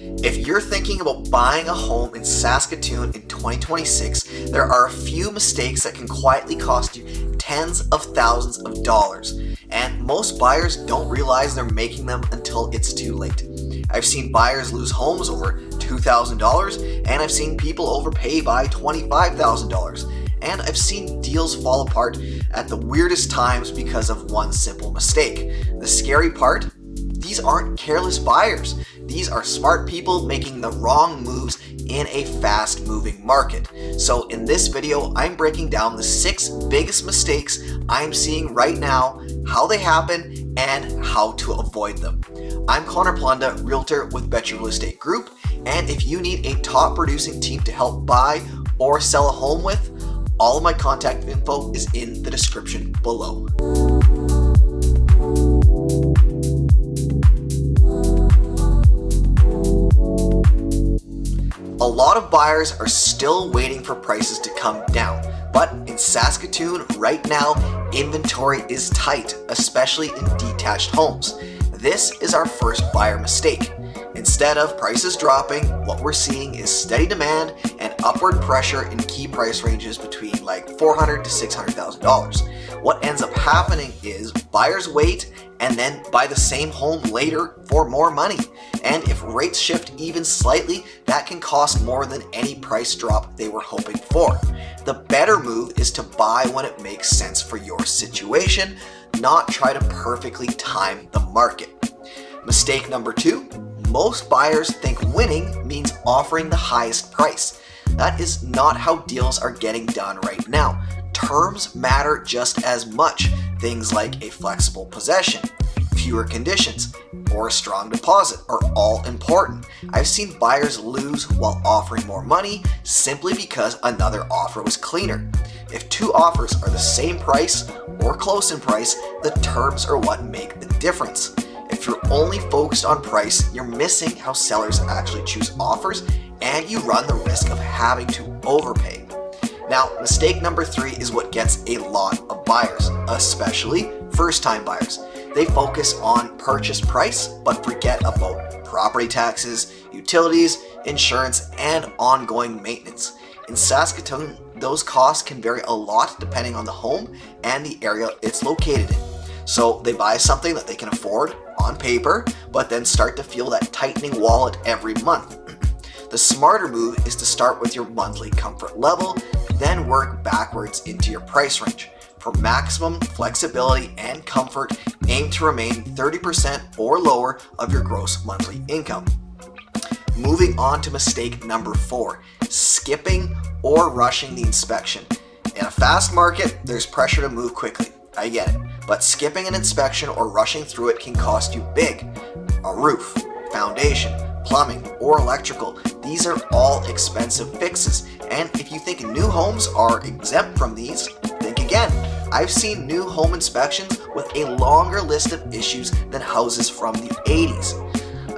If you're thinking about buying a home in Saskatoon in 2026, there are a few mistakes that can quietly cost you tens of thousands of dollars, and most buyers don't realize they're making them until it's too late. I've seen buyers lose homes over $2,000, and I've seen people overpay by $25,000, and I've seen deals fall apart at the weirdest times because of one simple mistake. The scary part? These aren't careless buyers. These are smart people making the wrong moves in a fast-moving market. So in this video, I'm breaking down the 6 biggest mistakes I'm seeing right now, how they happen, and how to avoid them. I'm Conor, Palendat, Realtor with Bet Your Real Estate Group, and if you need a top-producing team to help buy or sell a home with, all of my contact info is in the description below. A lot of buyers are still waiting for prices to come down, but in Saskatoon right now, inventory is tight, especially in detached homes. This is our first buyer mistake. Instead of prices dropping, what we're seeing is steady demand and upward pressure in key price ranges between like $400,000 to $600,000. What ends up happening is buyers wait and then buy the same home later for more money. And if rates shift even slightly, that can cost more than any price drop they were hoping for. The better move is to buy when it makes sense for your situation, not try to perfectly time the market. Mistake number 2. Most buyers think winning means offering the highest price. That is not how deals are getting done right now. Terms matter just as much. Things like a flexible possession, fewer conditions, or a strong deposit are all important. I've seen buyers lose while offering more money simply because another offer was cleaner. If 2 offers are the same price or close in price, the terms are what make the difference. If you're only focused on price, you're missing how sellers actually choose offers, and you run the risk of having to overpay. Now, mistake number 3 is what gets a lot of buyers, especially first-time buyers. They focus on purchase price, but forget about property taxes, utilities, insurance, and ongoing maintenance. In Saskatoon, those costs can vary a lot depending on the home and the area it's located in. So they buy something that they can afford on paper, but then start to feel that tightening wallet every month. The smarter move is to start with your monthly comfort level, then work backwards into your price range. For maximum flexibility and comfort, aim to remain 30% or lower of your gross monthly income. Moving on to mistake number 4, skipping or rushing the inspection. In a fast market, there's pressure to move quickly. I get it, but skipping an inspection or rushing through it can cost you big. A roof, foundation, plumbing, or electrical, these are all expensive fixes, and if you think new homes are exempt from these, think again. I've seen new home inspections with a longer list of issues than houses from the 80s.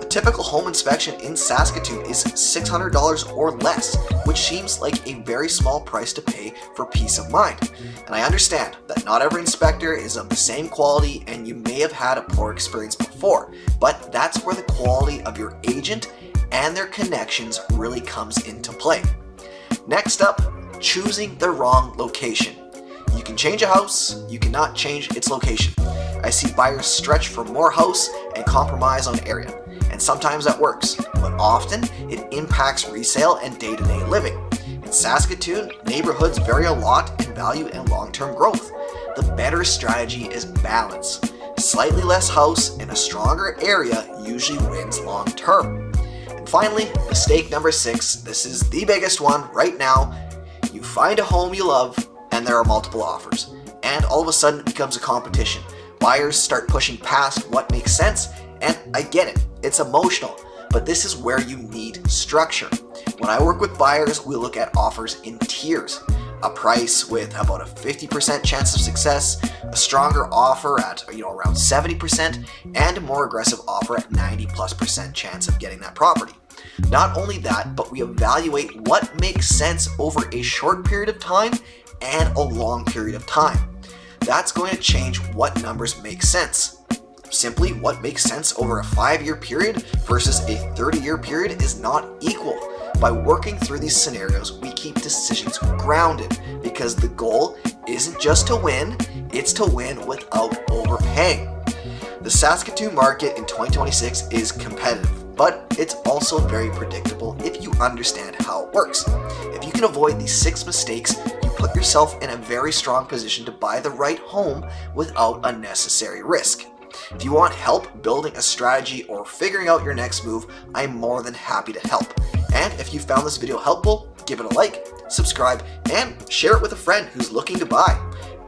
A typical home inspection in Saskatoon is $600 or less, which seems like a very small price to pay for peace of mind. And I understand that not every inspector is of the same quality and you may have had a poor experience before, but that's where the quality of your agent and their connections really comes into play. Next up, choosing the wrong location. You can change a house, you cannot change its location. I see buyers stretch for more house and compromise on area. And sometimes that works, but often it impacts resale and day-to-day living. In Saskatoon, neighborhoods vary a lot in value and long-term growth. The better strategy is balance. Slightly less house in a stronger area usually wins long-term. And finally, mistake number 6, this is the biggest one right now. You find a home you love and there are multiple offers. And all of a sudden it becomes a competition. Buyers start pushing past what makes sense, and I get it, it's emotional, but this is where you need structure. When I work with buyers, we look at offers in tiers. A price with about a 50% chance of success, a stronger offer at around 70%, and a more aggressive offer at 90+% chance of getting that property. Not only that, but we evaluate what makes sense over a short period of time and a long period of time. That's going to change what numbers make sense. simply what makes sense over a 5-year period versus a 30-year period is not equal. By working through these scenarios, we keep decisions grounded because the goal isn't just to win, it's to win without overpaying. The Saskatoon market in 2026 is competitive, but it's also very predictable if you understand how it works. If you can avoid these 6 mistakes, you put yourself in a very strong position to buy the right home without unnecessary risk. If you want help building a strategy or figuring out your next move, I'm more than happy to help. And if you found this video helpful, give it a like, subscribe, and share it with a friend who's looking to buy.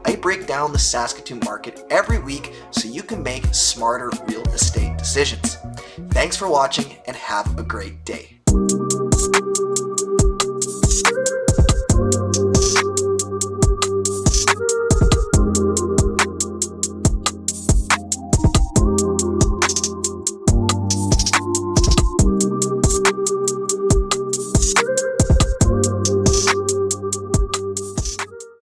I break down the Saskatoon market every week so you can make smarter real estate decisions. Thanks for watching and have a great day.